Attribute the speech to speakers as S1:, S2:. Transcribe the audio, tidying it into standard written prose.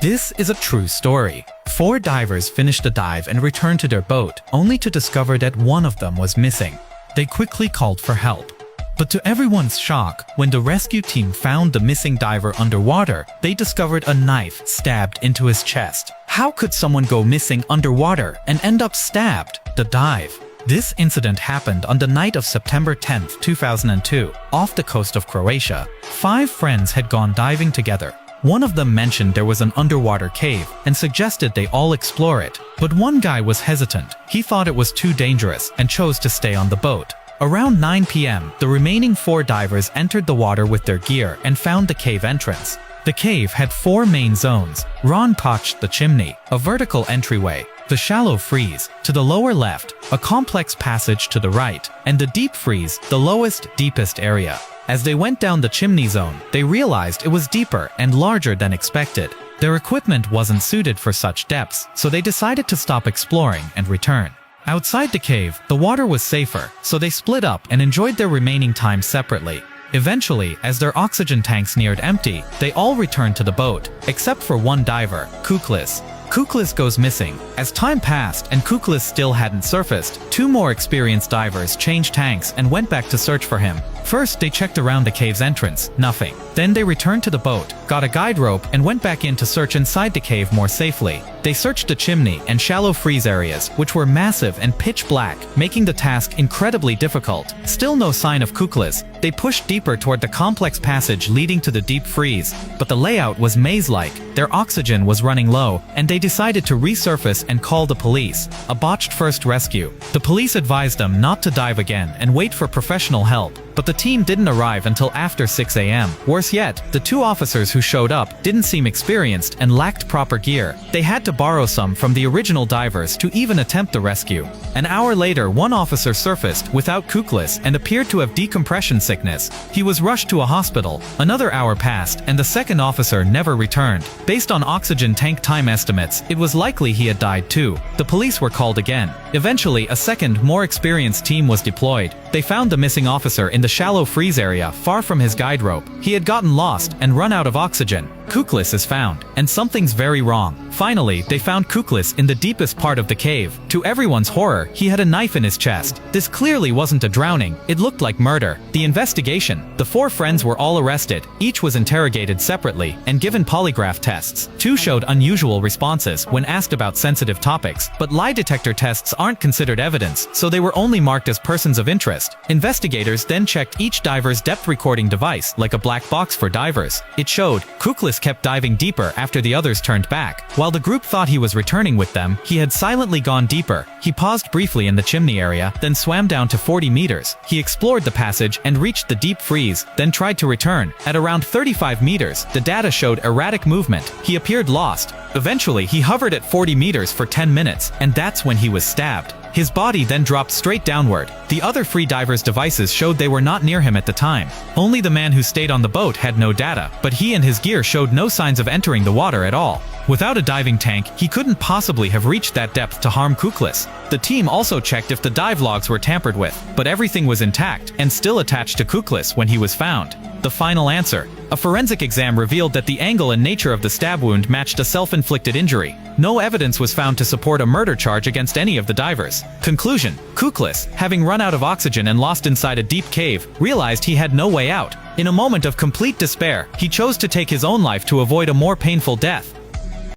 S1: This is a true story. 4 divers finished a dive and returned to their boat, only to discover that one of them was missing. They quickly called for help. But to everyone's shock, when the rescue team found the missing diver underwater, they discovered a knife stabbed into his chest. How could someone go missing underwater and end up stabbed? The dive. This incident happened on the night of September 10, 2002, off the coast of Croatia. 5 friends had gone diving together. One of them mentioned there was an underwater cave and suggested they all explore it. But one guy was hesitant. He thought it was too dangerous and chose to stay on the boat. Around 9 p.m., the remaining 4 divers entered the water with their gear and found the cave entrance. The cave had 4 main zones: Ron Koch, the chimney, a vertical entryway, the shallow freeze, to the lower left, a complex passage to the right, and the deep freeze, the lowest, deepest area. As they went down the chimney zone, they realized it was deeper and larger than expected. Their equipment wasn't suited for such depths, so they decided to stop exploring and return. Outside the cave, the water was safer, so they split up and enjoyed their remaining time separately. Eventually, as their oxygen tanks neared empty, they all returned to the boat, except for one diver, Kuklis. Kuklis goes missing. As time passed and Kuklis still hadn't surfaced, 2 more experienced divers changed tanks and went back to search for him. First, they checked around the cave's entrance, nothing. Then they returned to the boat, got a guide rope, and went back in to search inside the cave more safely. They searched the chimney and shallow freeze areas, which were massive and pitch black, making the task incredibly difficult. Still no sign of Kuklis. They pushed deeper toward the complex passage leading to the deep freeze, but the layout was maze-like. Their oxygen was running low, and they decided to resurface and call the police. A botched first rescue. The police advised them not to dive again and wait for professional help. But the team didn't arrive until after 6 a.m. Worse yet, the 2 officers who showed up didn't seem experienced and lacked proper gear. They had to borrow some from the original divers to even attempt the rescue. An hour later, one officer surfaced without Kuklis and appeared to have decompression sickness. He was rushed to a hospital. Another hour passed and the second officer never returned. Based on oxygen tank time estimates, it was likely he had died too. The police were called again. Eventually, a second, more experienced team was deployed. They found the missing officer in the shallow freeze area, far from his guide rope. He had gotten lost and run out of oxygen. Kuklis is found, and something's very wrong. Finally, they found Kuklis in the deepest part of the cave. To everyone's horror, he had a knife in his chest. This clearly wasn't a drowning, it looked like murder. The investigation. The 4 friends were all arrested. Each was interrogated separately and given polygraph tests. 2 showed unusual responses when asked about sensitive topics, but lie detector tests aren't considered evidence, so they were only marked as persons of interest. Investigators then checked each diver's depth recording device, like a black box for divers. It showed Kuklis kept diving deeper after the others turned back. While the group thought he was returning with them, he had silently gone deeper. He paused briefly in the chimney area, then swam down to 40 meters. He explored the passage and reached the deep freeze, then tried to return. At around 35 meters, the data showed erratic movement. He appeared lost. Eventually, he hovered at 40 meters for 10 minutes, and that's when he was stabbed. His body then dropped straight downward. The other free divers' devices showed they were not near him at the time. Only the man who stayed on the boat had no data, but he and his gear showed no signs of entering the water at all. Without a diving tank, he couldn't possibly have reached that depth to harm Kuklis. The team also checked if the dive logs were tampered with, but everything was intact and still attached to Kuklis when he was found. The final answer. A forensic exam revealed that the angle and nature of the stab wound matched a self-inflicted injury. No evidence was found to support a murder charge against any of the divers. Conclusion. Kuklis, having run out of oxygen and lost inside a deep cave, realized he had no way out. In a moment of complete despair, he chose to take his own life to avoid a more painful death.